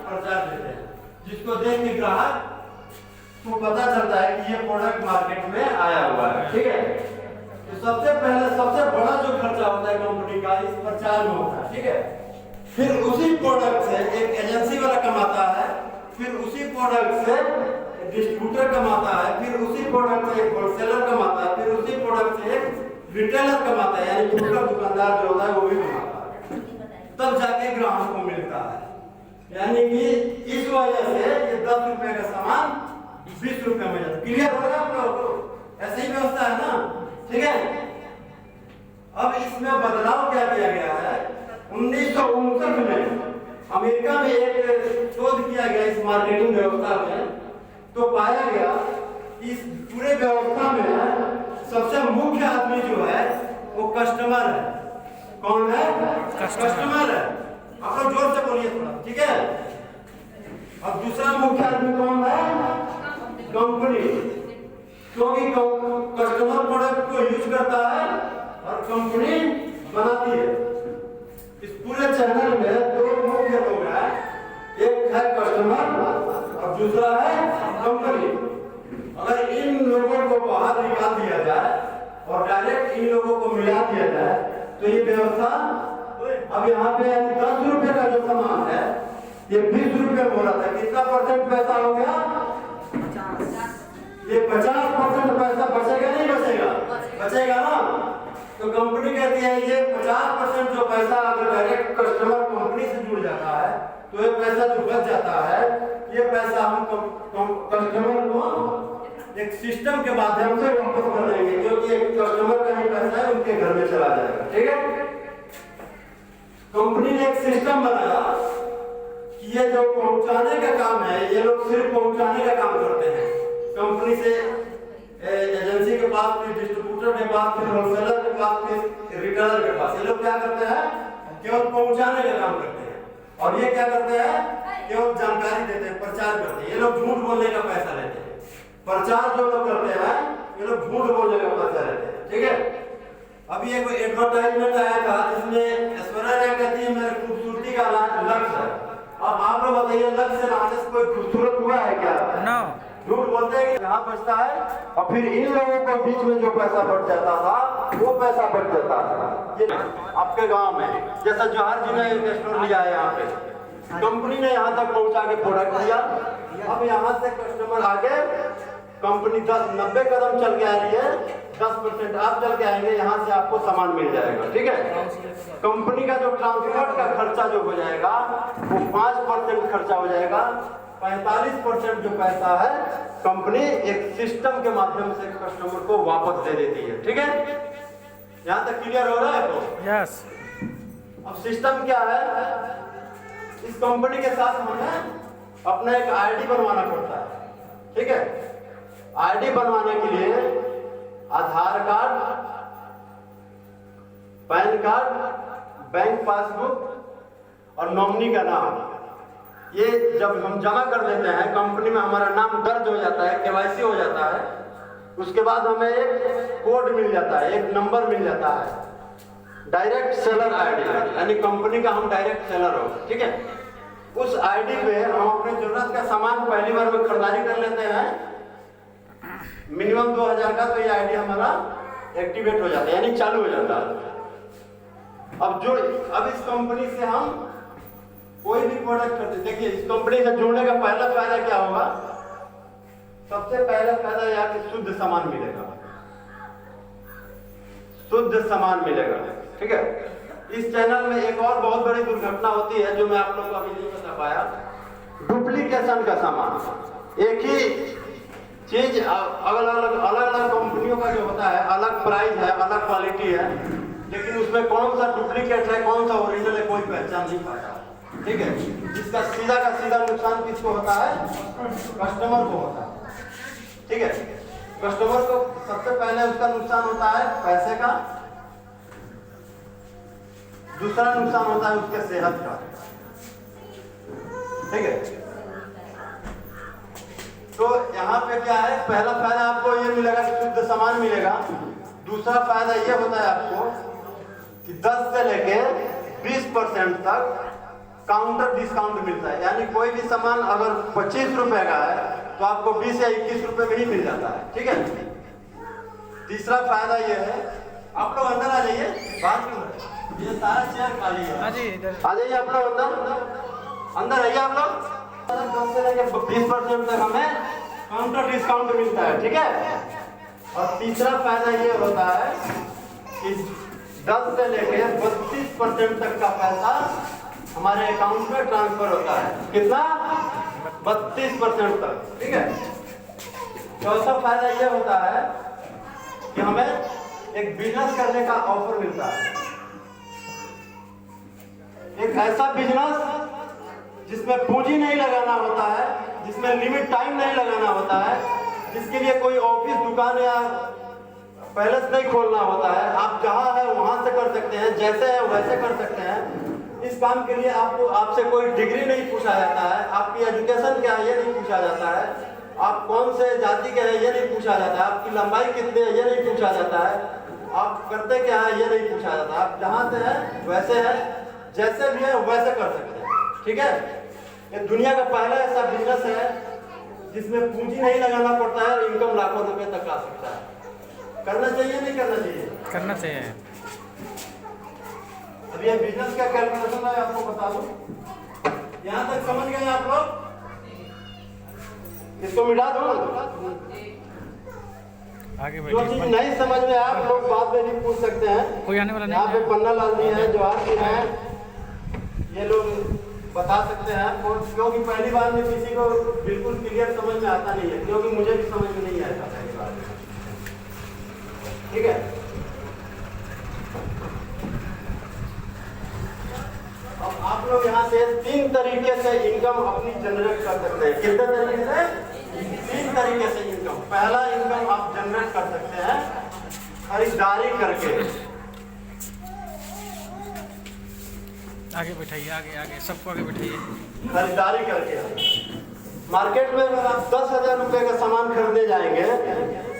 प्रचार देते हैं, जिसको देख के ग्राहक को पता चलता है कि ये प्रोडक्ट मार्केट में आया हुआ है। ठीक है, तो सबसे पहले सबसे बड़ा जो खर्चा होता है कंपनी का इस प्रचार में होता है। ठीक है, फिर उसी प्रोडक्ट से एक एजेंसी वाला कमाता है, फिर उसी प्रोडक्ट से डिस्ट्रीब्यूटर कमाता है, फिर उसी प्रोडक्ट से एक होलसेलर कमाता है, फिर उसी प्रोडक्ट से एक रिटेलर कमाता है, यानी छोटा दुकानदार जो होता है वो भी कमाता है, तब जाके ग्राहक को मिलता है। यानी कि इस वजह से ये 10 रुपए का सामान 20 रुपए में जाता है। क्लियर हो गया आप लोगों को? ऐसे ही व्यवस्था है ना? ठीक है, अब इसमें बदलाव क्या किया गया है? 1959 में अमेरिका में एक शोध किया गया इस मार्केटिंग व्यवस्था में, तो पाया गया कि इस पूरे व्यवस्था में सबसे मुख्य आदमी जो है वो कस्टमर है। कौन है? कस्टमर है। आप लोग जोर से बोलिए थोड़ा, ठीक है? अब दूसरा मुख्य आदमी कौन है? कंपनी, क्योंकि कस्टमर प्रोडक्ट को यूज करता है और कंपनी बनाती है। इस पूरे चैनल में दो मुख्य लोग हैं, एक है कस्टमर और दूसरा है कंपनी। अगर इन लोगों को बाहर निकाल दिया जाए और डायरेक्ट इन लोगों को मिला दिया जाए तो ये व्यवस्था, अब यहाँ पे 10 रुपए का जो सामान है ये 20 रुपए हो रहा था, कितना परसेंट पैसा हो गया? ये 50% पैसा बचेगा नहीं बचेगा? बचेगा ना। तो कंपनी कहती है ये 50% जो पैसा अगर डायरेक्ट कस्टमर कंपनी से जुड़ जाता है तो ये पैसा जो बच जाता है ये पैसा हम कस्टमर को एक सिस्टम के माध्यम से वापस कर देंगे, क्योंकि एक कस्टमर का ही पैसा है उनके घर में चला जाएगा। ठीक है, कंपनी ने एक सिस्टम बनाया कि ये जो पहुंचाने का काम है ये लोग सिर्फ पहुंचाने का काम करते हैं, कंपनी से एजेंसी के पास, फिर डिस्ट्रीब्यूटर के पास, फिर होलसेलर के पास, फिर रिटेलर के पास। ये लोग क्या करते हैं? केवल पहुंचाने का काम करते हैं। और ये क्या करते हैं? केवल जानकारी देते हैं, प्रचार करते हैं। ये लोग झूठ बोलने का पैसा लेते हैं। प्रचार जो लोग करते हैं ये लोग झूठ बोलने का पैसा लेते हैं। ठीक है, अभी एक एडवर्टाइजमेंट आया था जिसमें ऐश्वर्या राय कहती है मेरे खूबसूरती का लक्ष्य है। अब आप लोग बताइए, लक्ष्य से लाने से कोई खूबसूरत हुआ है क्या? No. झूठ बोलते हैं कि यहाँ बचता है और फिर इन लोगों को बीच में जो पैसा बच जाता था वो पैसा बच जाता है। ये आपके गांव में जैसा जवाहर जी ने एक स्टोर लिया है, यहाँ पे कंपनी ने यहाँ तक पहुँचा के प्रोडक्ट दिया। अब यहाँ से कस्टमर आगे कंपनी 90 कदम चल के आ रही है, 10% आप चल के आएंगे, यहाँ से आपको सामान मिल जाएगा। ठीक है, कंपनी का जो ट्रांसपोर्ट का खर्चा जो हो जाएगा वो 5% खर्चा हो जाएगा। 45% जो पैसा है कंपनी एक सिस्टम के माध्यम से कस्टमर को वापस दे देती है। ठीक है, यहाँ तक क्लियर हो रहा है? तो यस। अब सिस्टम क्या है? इस कंपनी के साथ हमें अपना एक आईडी बनवाना पड़ता है। ठीक है, आईडी बनवाने के लिए Aadhaar card, PAN card, bank passbook और नॉमिनी का नाम, ये जब हम जमा कर देते हैं कंपनी में हमारा नाम दर्ज हो जाता है, केवाईसी हो जाता है, उसके बाद हमें एक कोड मिल जाता है, एक नंबर मिल जाता है, डायरेक्ट सेलर आईडी, यानी कंपनी का हम डायरेक्ट सेलर हो। ठीक है, उस आईडी पे हम अपने जरूरत का सामान पहली बार में खरीदारी कर लेते हैं, मिनिमम 2000 का, तो ये आईडी हमारा एक्टिवेट हो जाता है, यानी चालू हो जाता है। अब इस कंपनी से हम कोई भी प्रोडक्ट करते, देखिए इस कंपनी से जुड़ने का पहला फायदा क्या होगा? सबसे पहला फायदा यह कि शुद्ध सामान मिलेगा, शुद्ध सामान मिलेगा। ठीक है, इस चैनल में एक और बहुत बड़ी दुर्घटना होती है जो मैं आप लोग को अभी नहीं बता पाया, डुप्लीकेशन का सामान। एक ही चीज अलग अलग कंपनियों का जो होता है, अलग प्राइस है, अलग क्वालिटी है, लेकिन उसमें कौन सा डुप्लीकेट है कौन सा ओरिजिनल है कोई पहचान नहीं पाता। ठीक है, इसका सीधा का सीधा नुकसान किसको होता है? कस्टमर को होता है। ठीक है, कस्टमर को सबसे पहले उसका नुकसान होता है पैसे का, दूसरा नुकसान होता है उसके सेहत का। ठीक है, तो यहाँ पे क्या है? पहला फायदा आपको ये मिलेगा कि शुद्ध सामान मिलेगा। दूसरा फायदा ये होता है आपको कि 10 से लेके 20% तक काउंटर डिस्काउंट मिलता है, यानी कोई भी सामान अगर 25 रुपए का है तो आपको 20 या 21 रुपए में ही मिल जाता है। ठीक है। तीसरा फायदा ये है, आप लोग अंदर आ जाइए, बात क्यों है, ये सारा चेयर खाली है। आ जाइए आप लोग अंदर आइए आप लोग। 10 से लेकर 20% तक हमें काउंटर डिस्काउंट मिलता है। ठीक है। और तीसरा फायदा ये होता है कि 10 से लेकर 32% तक का पैसा हमारे अकाउंट में ट्रांसफर होता है। कितना? 32% तक। ठीक है। चौथा फायदा ये होता है कि हमें एक बिजनेस करने का ऑफर मिलता है, एक ऐसा बिजनेस जिसमें पूंजी नहीं लगाना होता है, जिसमें लिमिट टाइम नहीं लगाना होता है, जिसके लिए कोई ऑफिस, दुकान या पैलेस नहीं खोलना होता है। आप जहां है वहां से कर सकते हैं, जैसे है वैसे कर सकते हैं। इस काम के लिए आपको आपसे कोई डिग्री नहीं पूछा जाता है, आपकी एजुकेशन क्या है ये नहीं पूछा जाता है, आप कौन से जाति के हैं ये नहीं पूछा जाता है, आपकी लंबाई कितनी है ये नहीं पूछा जाता है, आप करते क्या है ये नहीं पूछा जाता। आप जहाँ से हैं वैसे हैं, जैसे भी है वैसे कर सकते हैं। ठीक है। ये दुनिया का पहला ऐसा बिजनेस है जिसमें पूंजी नहीं लगाना पड़ता है और इनकम लाखों रुपए तक आ सकता है। करना चाहिए नहीं करना चाहिए? करना चाहिए। अब ये बिजनेस का कैलकुलेशन है, आपको बता दूं। यहाँ तक समझ गए आप लोग? इसको मिटा दो। आगे जो चीज नहीं समझ में आप लोग बाद में भी पूछ सकते हैं। कोई आने वाला नहीं। यहाँ पे पन्ना लाल जी है, जवाहर जी है, ये लोग बता सकते हैं। क्योंकि पहली बार में किसी को बिल्कुल क्लियर समझ में आता नहीं है, क्योंकि मुझे भी समझ में नहीं आया था पहली बार। ठीक है। अब आप लोग यहाँ से 3 तरीके से इनकम अपनी जनरेट कर सकते हैं। कितने तरीके से? 3 तरीके से इनकम। पहला इनकम आप जनरेट कर सकते हैं खरीदारी करके। आगे बैठाइए, आगे सबको आगे बैठाइए। खरीदारी करके मार्केट में अगर आप 10,000 रुपए का सामान खरीदने जाएंगे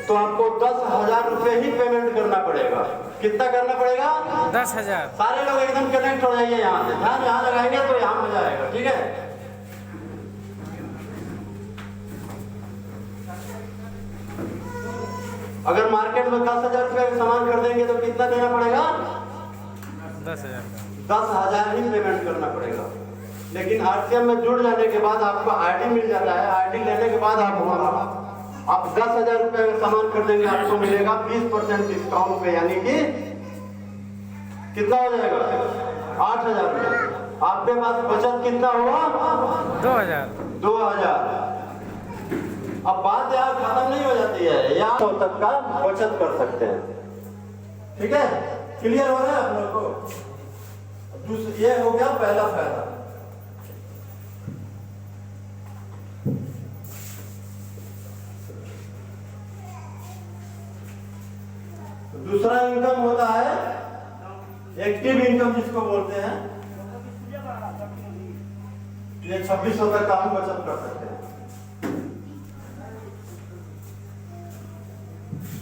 तो आपको 10,000 रुपए ही पेमेंट करना पड़ेगा। कितना करना पड़ेगा? 10,000। सारे लोग एकदम कनेक्ट हो जाइए यहाँ से, ध्यान यहाँ लगाएंगे तो यहाँ हो जाएगा। ठीक है। अगर मार्केट में 10,000 रुपए का सामान खरीदेंगे तो कितना देना पड़ेगा? 10,000 10,000 ही पेमेंट करना पड़ेगा। लेकिन आरसीएम में जुड़ जाने के बाद आपको आईडी मिल जाता है। आईडी लेने के बाद आप 10,000 रुपए का सामान खरीदेंगे, आपको मिलेगा 20% डिस्काउंट पे, यानी कि कितना हो जाएगा? 8,000 रुपए। आपके पास बचत कितना हुआ? 2,000। अब बात यहाँ खत्म नहीं हो जाती है, यहाँ 100 तक का बचत कर सकते हैं। ठीक है। क्लियर हो रहा है आप लोग को? ये हो गया पहला फायदा। दूसरा इनकम होता है एक्टिव इनकम, जिसको बोलते हैं। ये 2600 तक का हम बचत कर सकते हैं।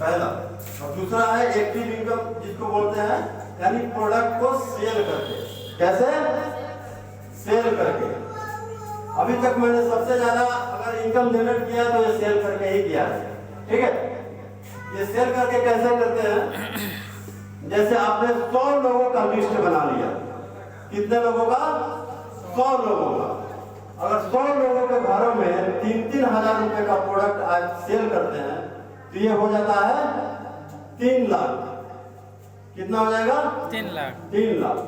पहला। और दूसरा है एक्टिव इनकम, जिसको बोलते हैं यानी प्रोडक्ट को सेल करके। कैसे? सेल करके। अभी तक मैंने सबसे ज्यादा अगर इनकम जनरेट किया तो ये सेल करके ही किया है। ठीक है। ये सेल करके कैसे करते हैं? जैसे आपने 100 लोगों का लिस्ट बना लिया। कितने लोगों का? 100 लोगों का। अगर 100 लोगों के घरों में 3-3 हजार रुपए का प्रोडक्ट आज सेल करते हैं तो ये हो जाता है 3 लाख। कितना हो जाएगा? 3 लाख। 3 लाख।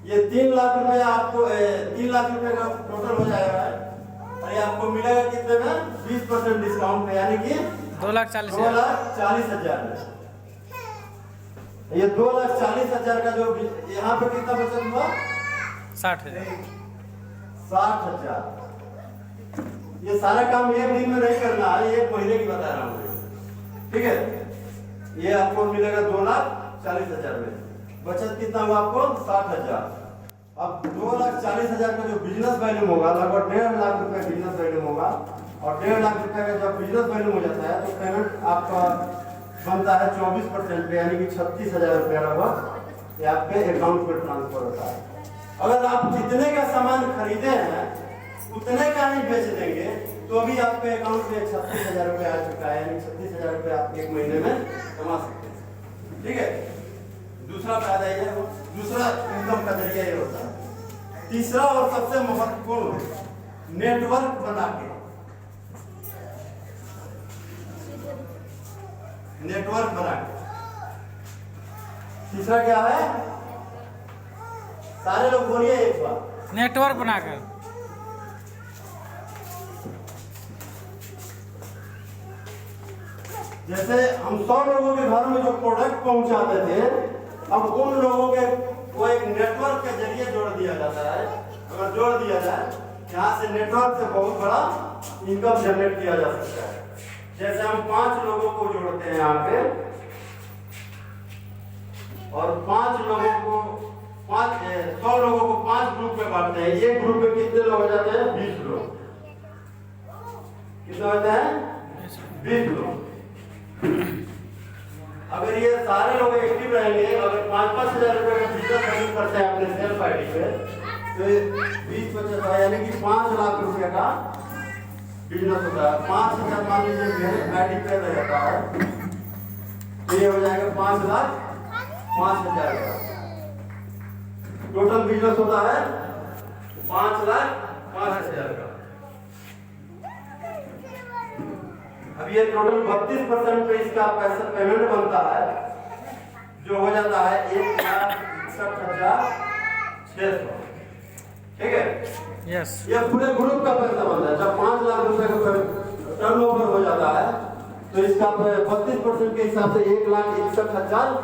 ये 3 लाख रुपए आपको 3 लाख रुपए का टोटल हो जाएगा। और ये आपको मिलेगा कितने में? 20% डिस्काउंट पे, यानी कि 2,40,000 में। ये 2,40,000 का जो यहाँ पे कितना बचत हुआ? 60,000। 60,000। ये सारा काम एक दिन में नहीं करना है, एक महीने की बता रहा हूँ। ठीक है। ये आपको मिलेगा 2,40,000 में। बचत कितना हुआ आपको? 60,000। अब 2,40,000 का जो बिजनेस वैल्यू होगा, लगभग 1.5 लाख रुपए बिजनेस वैल्यू होगा। और 1.5 लाख रुपए का जब बिजनेस वैल्यू हो जाता है तो पेमेंट आपका बनता है 24% पे, यानी कि 36,000 रुपया लगभग ये आपके अकाउंट में ट्रांसफर होता है। अगर आप जितने का सामान खरीदे हैं उतने का ही बेच देंगे तो अभी आपके अकाउंट में 36,000 रुपये आ चुका है, यानी 36,000 रुपये आप एक महीने में कमा सकते हैं। ठीक है, दूसरा फायदा ये है, दूसरा इनकम का जरिया ये होता है। तीसरा और सबसे महत्वपूर्ण, नेटवर्क बना के, नेटवर्क बना के। तीसरा क्या है, सारे लोग बोलिए एक बार, नेटवर्क बनाकर। जैसे हम 100 लोगों के घर में जो प्रोडक्ट पहुंचाते थे, अब उन लोगों के को एक नेटवर्क के जरिए जोड़ दिया जाता है। अगर जोड़ दिया जाए, यहाँ से नेटवर्क से बहुत बड़ा इनकम जनरेट किया जा सकता है। जैसे हम 5 लोगों को जोड़ते हैं यहाँ पे, और 5 लोगों को 100 लोगों को 5 ग्रुप में बांटते हैं। एक ग्रुप में कितने लोग हो जाते हैं? 20 लोग। कितने होते हैं? 20 लोग। अगर ये सारे लोग एक्टिव रहेंगे, अगर 5-5 हजार रुपए का बिजनेस रनिंग करते हैं अपने सेल्फ आईडी पे, तो 20-25 यानी कि 5 लाख रुपए का बिजनेस होता है। 5,000 मान लीजिए मेरे आईडी पे रहता है, तो ये हो जाएगा 5,05,000 का टोटल बिजनेस होता है। 5,05,000 का। अब ये टोटल 32% पे इसका पैसा पेमेंट बनता है, जो हो जाता है 1,61,600। ठीक है, यस, ये पूरे ग्रुप का पैसा बनता है। जब 5 लाख रुपए का टर्नओवर हो जाता है तो इसका 32% के हिसाब से 1,61,600